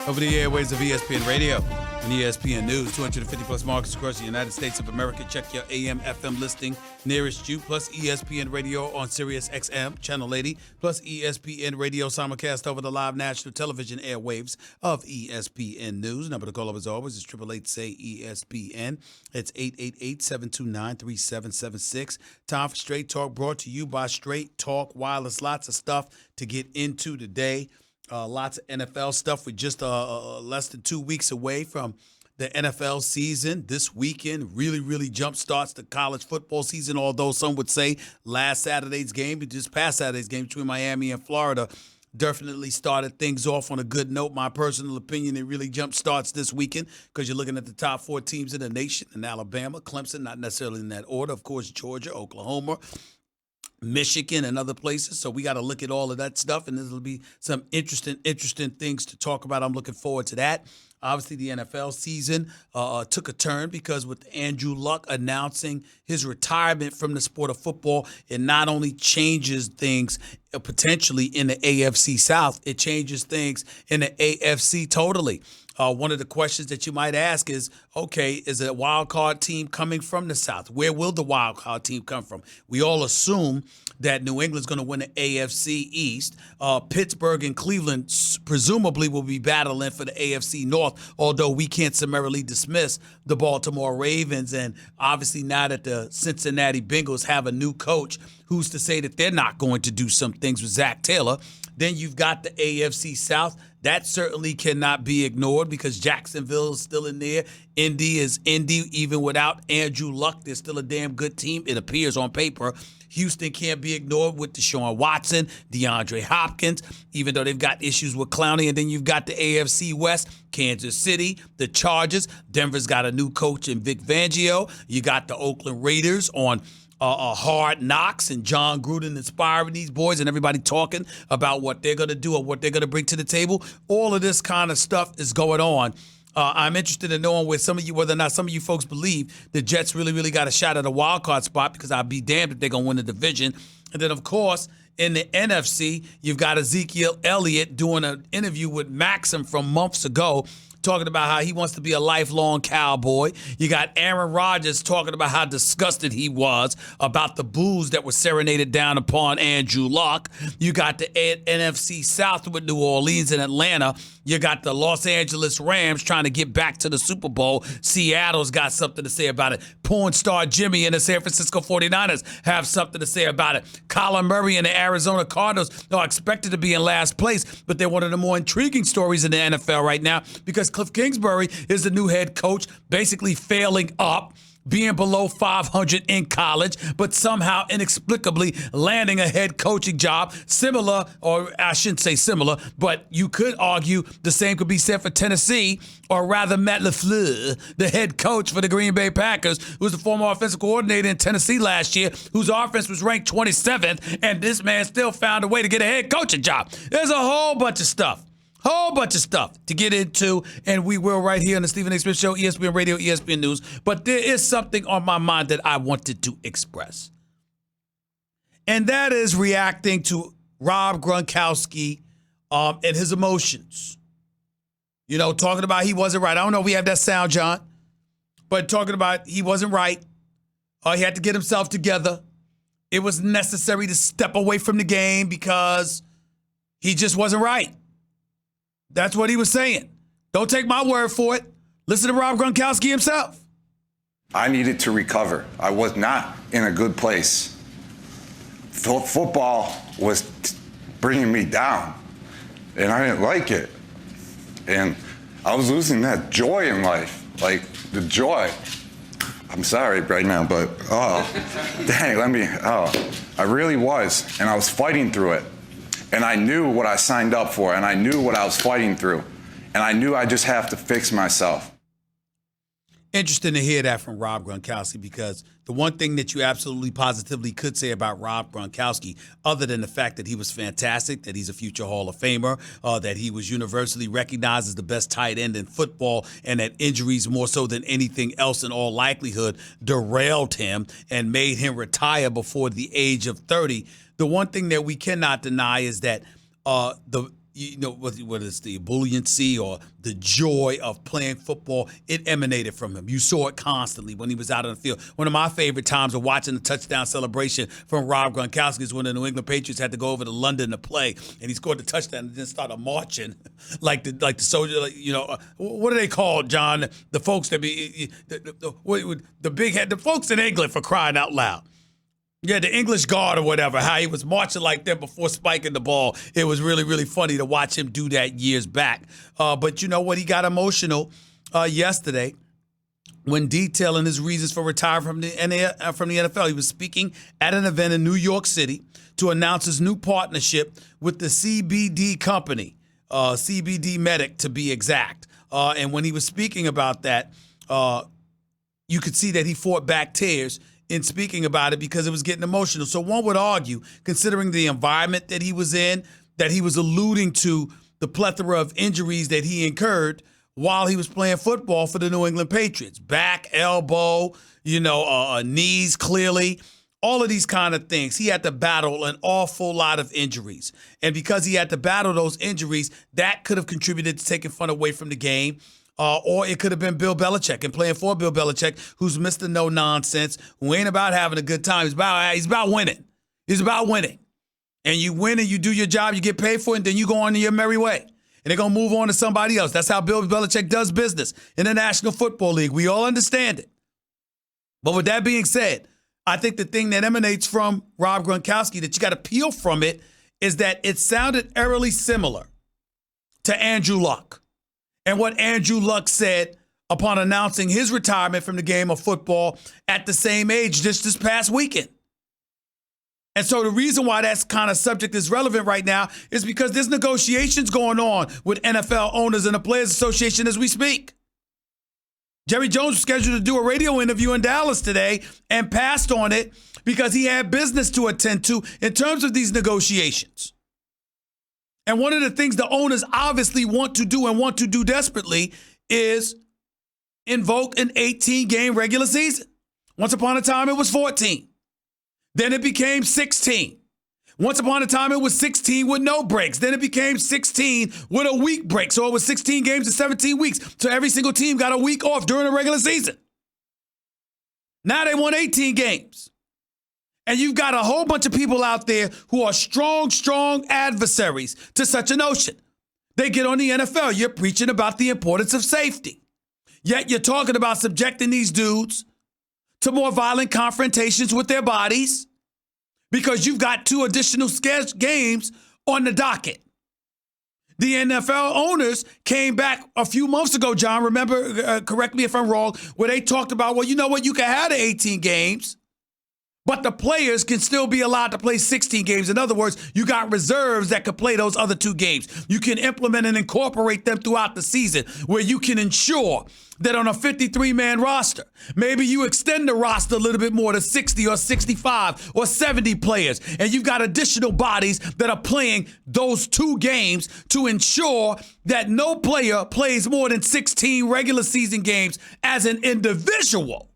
Over the airways of ESPN Radio and ESPN News, 250-plus markets across the United States of America. Check your AM, FM listing nearest you, plus ESPN Radio on Sirius XM, Channel 80, plus ESPN Radio simulcast over the live national television airwaves of ESPN News. Number to call up as always is 888-SAY-ESPN. It's 888-729-3776. Time for Straight Talk, brought to you by Straight Talk Wireless. Lots of stuff to get into today. Lots of NFL stuff. We're just less than 2 weeks away from the NFL season. This weekend really jump starts the college football season, although some would say last Saturday's game, just past Saturday's game between Miami and Florida, definitely started things off on a good note. My personal opinion, it really jump starts this weekend because you're looking at the top 4 teams in the nation, in Alabama, Clemson, not necessarily in that order, of course, Georgia, Oklahoma, Michigan, and other places. So we got to look at all of that stuff, and there'll be some interesting things to talk about. I'm looking forward to that. Obviously, the NFL season took a turn because with Andrew Luck announcing his retirement from the sport of football, it not only changes things potentially in the AFC South, it changes things in the AFC totally. One of the questions that you might ask is, okay, is a wild card team coming from the South? Where will the wild card team come from? We all assume that New England's going to win the AFC East. Pittsburgh and Cleveland presumably will be battling for the AFC North, although we can't summarily dismiss the Baltimore Ravens. And obviously now that the Cincinnati Bengals have a new coach, who's to say that they're not going to do some things with Zach Taylor? Then you've got the AFC South. That certainly cannot be ignored because Jacksonville is still in there. Indy is Indy. Even without Andrew Luck, they're still a damn good team, it appears on paper. Houston can't be ignored with Deshaun Watson, DeAndre Hopkins, even though they've got issues with Clowney. And then you've got the AFC West, Kansas City, the Chargers. Denver's got a new coach in Vic Fangio. You got the Oakland Raiders on Hard Knocks, and John Gruden inspiring these boys and everybody talking about what they're going to do or what they're going to bring to the table. All of this kind of stuff is going on. I'm interested in knowing whether or not some of you folks believe the Jets really got a shot at a wild card spot, because I'd be damned if they're going to win the division. And then, of course, in the NFC, you've got Ezekiel Elliott doing an interview with Maxim from months ago, talking about how he wants to be a lifelong Cowboy. You got Aaron Rodgers talking about how disgusted he was about the boos that were serenaded down upon Andrew Luck. You got the NFC South with New Orleans and Atlanta. You got the Los Angeles Rams trying to get back to the Super Bowl. Seattle's got something to say about it. Porn star Jimmy and the San Francisco 49ers have something to say about it. Kyler Murray and the Arizona Cardinals are expected to be in last place, but they're one of the more intriguing stories in the NFL right now because Cliff Kingsbury is the new head coach, basically failing up, being below 500 in college, but somehow inexplicably landing a head coaching job similar, or I shouldn't say similar, but you could argue the same could be said for Tennessee, or rather Matt LaFleur, the head coach for the Green Bay Packers, who was the former offensive coordinator in Tennessee last year, whose offense was ranked 27th, and this man still found a way to get a head coaching job. There's a whole bunch of stuff to get into, and we will right here on the Stephen A. Smith Show, ESPN Radio, ESPN News. But there is something on my mind that I wanted to express, and that is reacting to Rob Gronkowski and his emotions. You know, talking about he wasn't right. I don't know if we have that sound, John, but talking about he wasn't right. He had to get himself together. It was necessary to step away from the game because he just wasn't right. That's what he was saying. Don't take my word for it. Listen to Rob Gronkowski himself. I needed to recover. I was not in a good place. Football was bringing me down, and I didn't like it. And I was losing that joy in life, like the joy. I'm sorry right now, but I really was, and I was fighting through it. And I knew what I signed up for, and I knew what I was fighting through. And I knew I just have to fix myself. Interesting to hear that from Rob Gronkowski, because the one thing that you absolutely positively could say about Rob Gronkowski, other than the fact that he was fantastic, that he's a future Hall of Famer, that he was universally recognized as the best tight end in football, and that injuries more so than anything else in all likelihood derailed him and made him retire before the age of 30. The one thing that we cannot deny is that the whether it's the ebulliency or the joy of playing football, it emanated from him. You saw it constantly when he was out on the field. One of my favorite times of watching the touchdown celebration from Rob Gronkowski is when the New England Patriots had to go over to London to play, and he scored the touchdown and then started marching like the soldier. What are they called, John? The folks that be the big head, the folks in England, for crying out loud. Yeah, the English guard or whatever, how he was marching like that before spiking the ball. It was really, really funny to watch him do that years back. But you know what? He got emotional yesterday when detailing his reasons for retiring from the NFL. He was speaking at an event in New York City to announce his new partnership with the CBD company, CBD Medic to be exact. And when he was speaking about that, you could see that he fought back tears in speaking about it because it was getting emotional. So one would argue, considering the environment that he was in, that he was alluding to the plethora of injuries that he incurred while he was playing football for the New England Patriots. Back, elbow, knees clearly, all of these kind of things. He had to battle an awful lot of injuries. And because he had to battle those injuries, that could have contributed to taking fun away from the game. Or it could have been Bill Belichick and playing for Bill Belichick, who's Mr. No Nonsense, who ain't about having a good time. He's about winning. He's about winning. And you win and you do your job, you get paid for it, and then you go on your merry way. And they're going to move on to somebody else. That's how Bill Belichick does business in the National Football League. We all understand it. But with that being said, I think the thing that emanates from Rob Gronkowski that you got to peel from it is that it sounded eerily similar to Andrew Luck. And what Andrew Luck said upon announcing his retirement from the game of football at the same age just this past weekend. And so the reason why that kind of subject is relevant right now is because there's negotiations going on with NFL owners and the Players Association as we speak. Jerry Jones was scheduled to do a radio interview in Dallas today and passed on it because he had business to attend to in terms of these negotiations. And one of the things the owners obviously want to do desperately is invoke an 18-game regular season. Once upon a time, it was 14. Then it became 16. Once upon a time, it was 16 with no breaks. Then it became 16 with a week break. So it was 16 games in 17 weeks. So every single team got a week off during the regular season. Now they want 18 games. And you've got a whole bunch of people out there who are strong adversaries to such a notion. They get on the NFL. You're preaching about the importance of safety. Yet you're talking about subjecting these dudes to more violent confrontations with their bodies because you've got 2 additional games on the docket. The NFL owners came back a few months ago, John, remember, correct me if I'm wrong, where they talked about, well, you know what, you can have the 18 games, but the players can still be allowed to play 16 games. In other words, you got reserves that could play those other 2 games. You can implement and incorporate them throughout the season where you can ensure that on a 53-man roster, maybe you extend the roster a little bit more to 60 or 65 or 70 players, and you've got additional bodies that are playing those 2 games to ensure that no player plays more than 16 regular season games as an individual.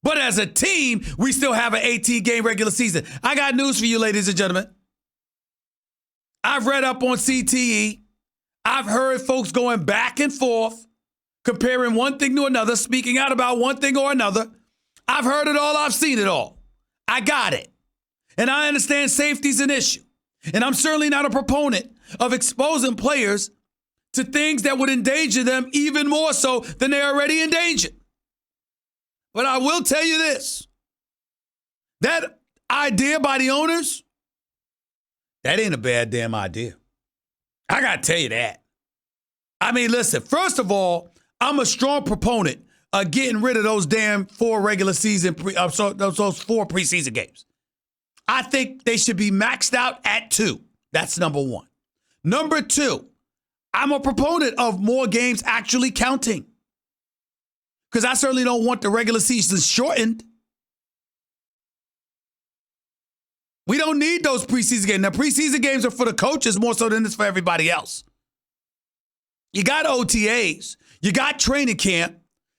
But as a team, we still have an 18-game regular season. I got news for you, ladies and gentlemen. I've read up on CTE. I've heard folks going back and forth, comparing one thing to another, speaking out about one thing or another. I've heard it all. I've seen it all. I got it. And I understand safety's an issue. And I'm certainly not a proponent of exposing players to things that would endanger them even more so than they're already endangered. But I will tell you this, that idea by the owners, that ain't a bad damn idea. I got to tell you that. I mean, listen, first of all, I'm a strong proponent of getting rid of those damn 4 regular season, those 4 preseason games. I think they should be maxed out at 2. That's number 1. Number 2, I'm a proponent of more games actually counting. Because I certainly don't want the regular season shortened. We don't need those preseason games. Now, preseason games are for the coaches more so than it's for everybody else. You got OTAs. You got training camp.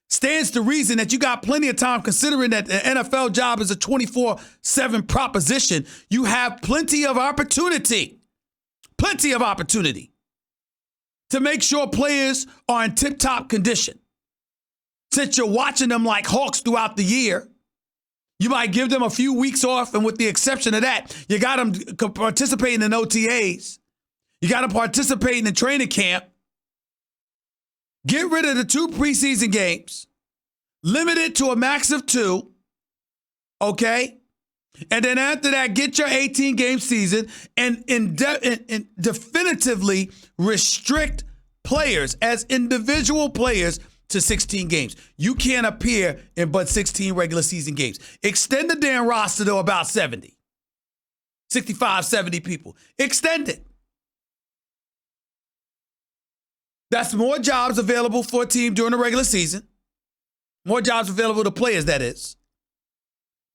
Stands to reason that you got plenty of time, considering that the NFL job is a 24/7 proposition. You have plenty of opportunity. plenty of opportunity to make sure players are in tip-top condition. Since you're watching them like hawks throughout the year, you might give them a few weeks off, and with the exception of that, you got them participating in OTAs. You got them participating in training camp. Get rid of the 2 preseason games. Limit it to a max of 2. Okay? And then after that, get your 18-game season and definitively restrict players as individual players to 16 games. You can't appear in but 16 regular season games. Extend the damn roster to about 70. 65, 70 people. Extend it. That's more jobs available for a team during the regular season. More jobs available to players, that is.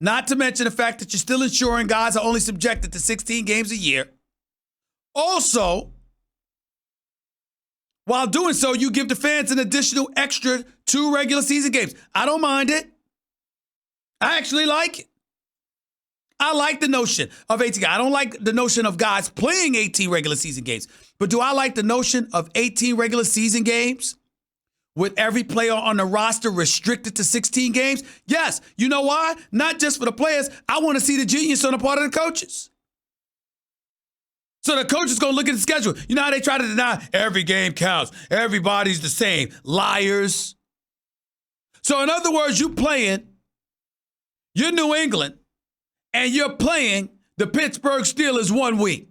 Not to mention the fact that you're still ensuring guys are only subjected to 16 games a year. Also, while doing so, you give the fans an additional extra 2 regular season games. I don't mind it. I actually like it. I like the notion of 18. I don't like the notion of guys playing 18 regular season games. But do I like the notion of 18 regular season games with every player on the roster restricted to 16 games? Yes. You know why? Not just for the players. I want to see the genius on the part of the coaches. So the coach is going to look at the schedule. You know how they try to deny every game counts. Everybody's the same. Liars. So in other words, you're New England, and you're playing the Pittsburgh Steelers 1 week.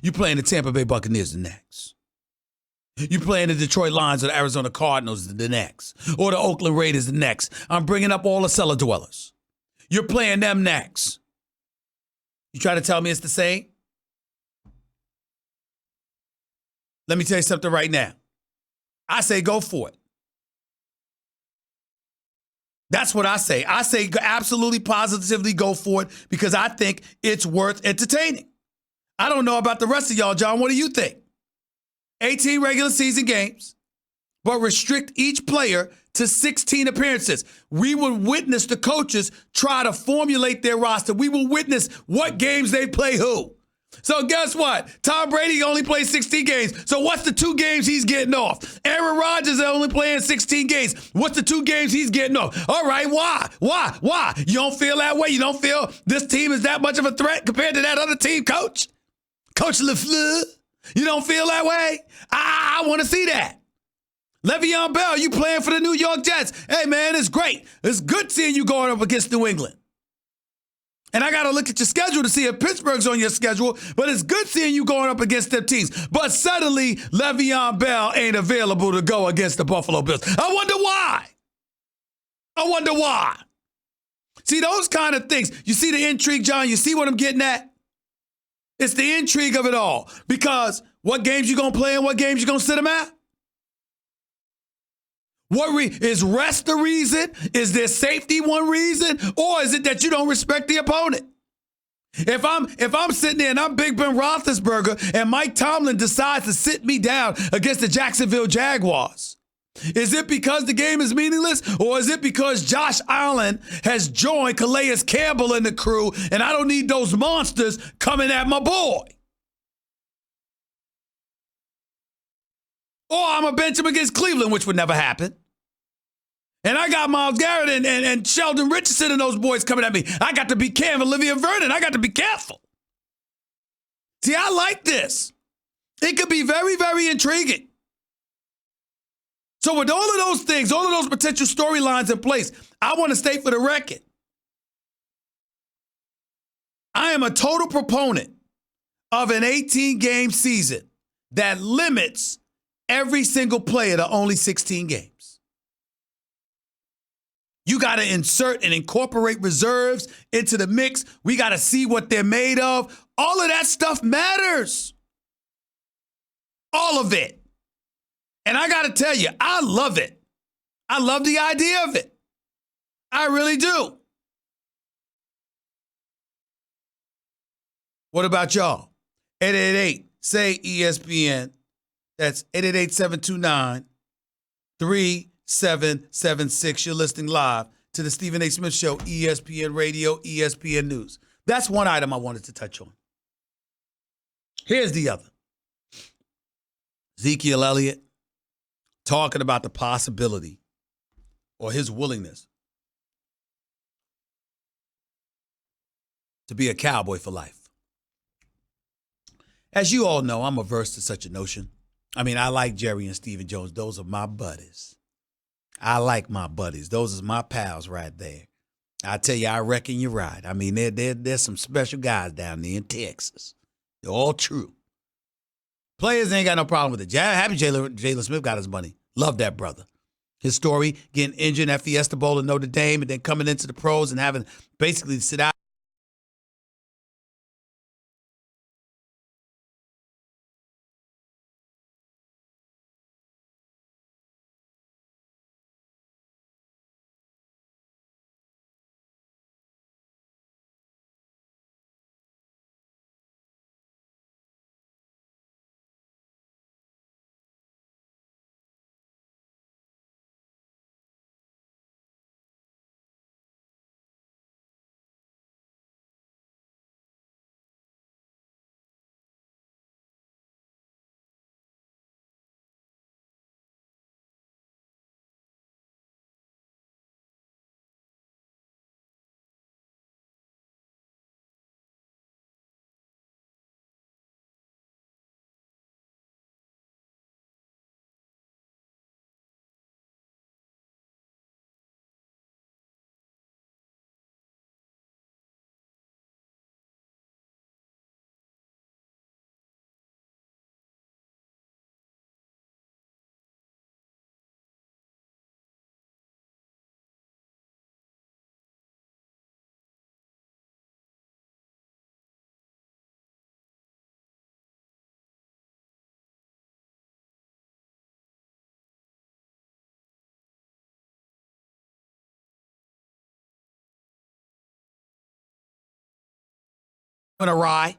You're playing the Tampa Bay Buccaneers the next. You're playing the Detroit Lions or the Arizona Cardinals the next. Or the Oakland Raiders the next. I'm bringing up all the cellar dwellers. You're playing them next. You try to tell me it's the same? Let me tell you something right now. I say go for it. That's what I say. I say absolutely positively go for it because I think it's worth entertaining. I don't know about the rest of y'all, John. What do you think? 18 regular season games, but restrict each player to 16 appearances. We will witness the coaches try to formulate their roster. We will witness what games they play who. So guess what? Tom Brady only plays 16 games. So what's the 2 games he's getting off? Aaron Rodgers is only playing 16 games. What's the 2 games he's getting off? All right, why? Why? You don't feel that way? You don't feel this team is that much of a threat compared to that other team, Coach? Coach LaFleur? You don't feel that way? I want to see that. Le'Veon Bell, you playing for the New York Jets. Hey, man, it's great. It's good seeing you going up against New England. And I got to look at your schedule to see if Pittsburgh's on your schedule, but it's good seeing you going up against them teams. But suddenly, Le'Veon Bell ain't available to go against the Buffalo Bills. I wonder why. See, those kind of things. You see the intrigue, John? You see what I'm getting at? It's the intrigue of it all. Because what games you going to play and what games you going to sit them at? Is rest the reason? Is there safety one reason? Or is it that you don't respect the opponent? If I'm sitting there and I'm Big Ben Roethlisberger and Mike Tomlin decides to sit me down against the Jacksonville Jaguars, is it because the game is meaningless? Or is it because Josh Allen has joined Calais Campbell and the crew and I don't need those monsters coming at my boy? Or I'm a bench him against Cleveland, which would never happen. And I got Myles Garrett and Sheldon Richardson and those boys coming at me. I got to be careful. Olivia Vernon, I got to be careful. See, I like this. It could be very, very intriguing. So with all of those things, all of those potential storylines in place, I want to state for the record, I am a total proponent of an 18-game season that limits every single player to only 16 games. You got to insert and incorporate reserves into the mix. We got to see what they're made of. All of that stuff matters. All of it. And I got to tell you, I love it. I love the idea of it. I really do. What about y'all? 888-SAY-ESPN. That's 888-729-3776. You're listening live to the Stephen A. Smith Show, ESPN Radio, ESPN News. That's one item I wanted to touch on. Here's the other. Ezekiel Elliott talking about the possibility or his willingness to be a Cowboy for life. As you all know, I'm averse to such a notion. I mean, I like Jerry and Stephen Jones. Those are my buddies. I like my buddies. Those are my pals right there. I tell you, I reckon you're right. I mean, there's some special guys down there in Texas. They're all true. Players ain't got no problem with it. Happy Jalen Smith got his money. Love that brother. His story, getting injured at Fiesta Bowl in Notre Dame and then coming into the pros and having basically to sit out. Awry.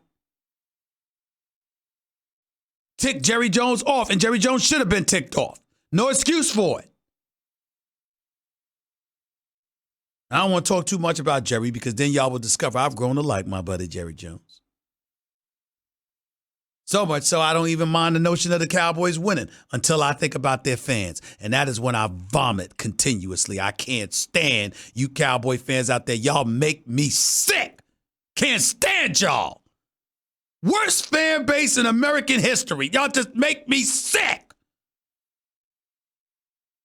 Tick Jerry Jones off, and Jerry Jones should have been ticked off. No excuse for it. I don't want to talk too much about Jerry because then y'all will discover I've grown to like my buddy Jerry Jones. So much so I don't even mind the notion of the Cowboys winning until I think about their fans. And that is when I vomit continuously. I can't stand you Cowboy fans out there. Y'all make me sick. Can't stand y'all. Worst fan base in American history. Y'all just make me sick.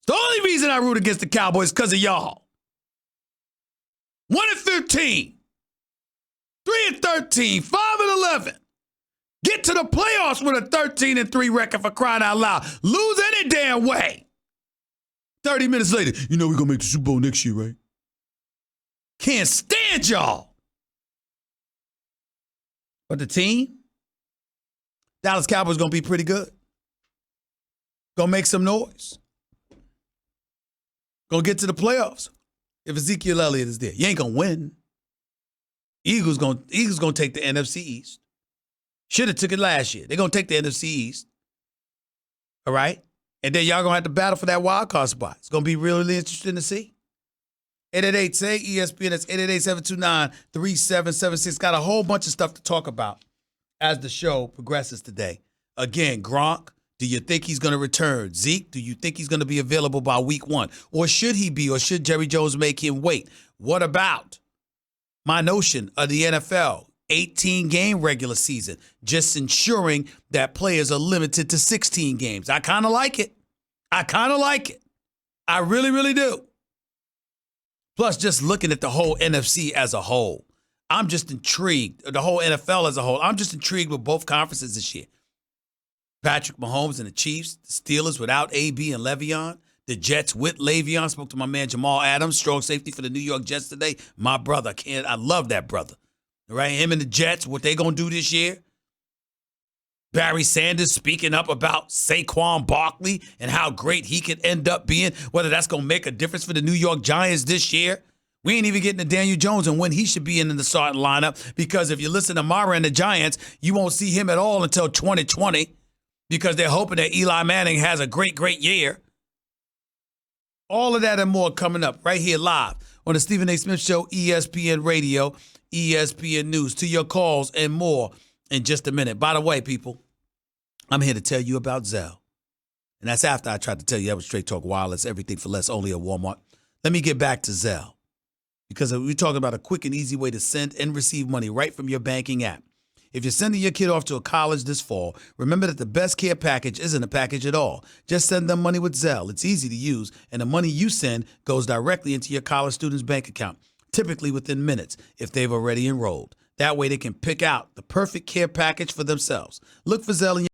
The only reason I root against the Cowboys is because of y'all. 1-15, 3-13, 5-11. Get to the playoffs with a 13-3 record for crying out loud. Lose any damn way. 30 minutes later, you know we're going to make the Super Bowl next year, right? Can't stand y'all. But the team, Dallas Cowboys going to be pretty good. Going to make some noise. Going to get to the playoffs. If Ezekiel Elliott is there, you ain't going to win. Eagles going to take the NFC East. Should have took it last year. They're going to take the NFC East. All right? And then y'all going to have to battle for that wild card spot. It's going to be really interesting to see. 888-SAY-ESPN. That's 888-729-3776. Got a whole bunch of stuff to talk about as the show progresses today. Again, Gronk, do you think he's going to return? Zeke, do you think he's going to be available by week 1? Or should he be? Or should Jerry Jones make him wait? What about my notion of the NFL? 18-game regular season, just ensuring that players are limited to 16 games. I kind of like it. I really, really do. Plus, just looking at the whole NFC as a whole, I'm just intrigued. The whole NFL as a whole, I'm just intrigued with both conferences this year. Patrick Mahomes and the Chiefs, the Steelers without AB and Le'Veon, the Jets with Le'Veon. Spoke to my man Jamal Adams, strong safety for the New York Jets today. My brother, I love that brother. All right, him and the Jets, what they going to do this year? Barry Sanders speaking up about Saquon Barkley and how great he could end up being, whether that's going to make a difference for the New York Giants this year. We ain't even getting to Daniel Jones and when he should be in the starting lineup, because if you listen to Mara and the Giants, you won't see him at all until 2020 because they're hoping that Eli Manning has a great, great year. All of that and more coming up right here live on the Stephen A. Smith Show, ESPN Radio, ESPN News. To your calls and more in just a minute. By the way, people, I'm here to tell you about Zelle. And that's after I tried to tell you that was Straight Talk Wireless, everything for less, only at Walmart. Let me get back to Zelle, because we're talking about a quick and easy way to send and receive money right from your banking app. If you're sending your kid off to a college this fall, remember that the best care package isn't a package at all. Just send them money with Zelle. It's easy to use, and the money you send goes directly into your college student's bank account, typically within minutes if they've already enrolled. That way they can pick out the perfect care package for themselves. Look for Zelle in your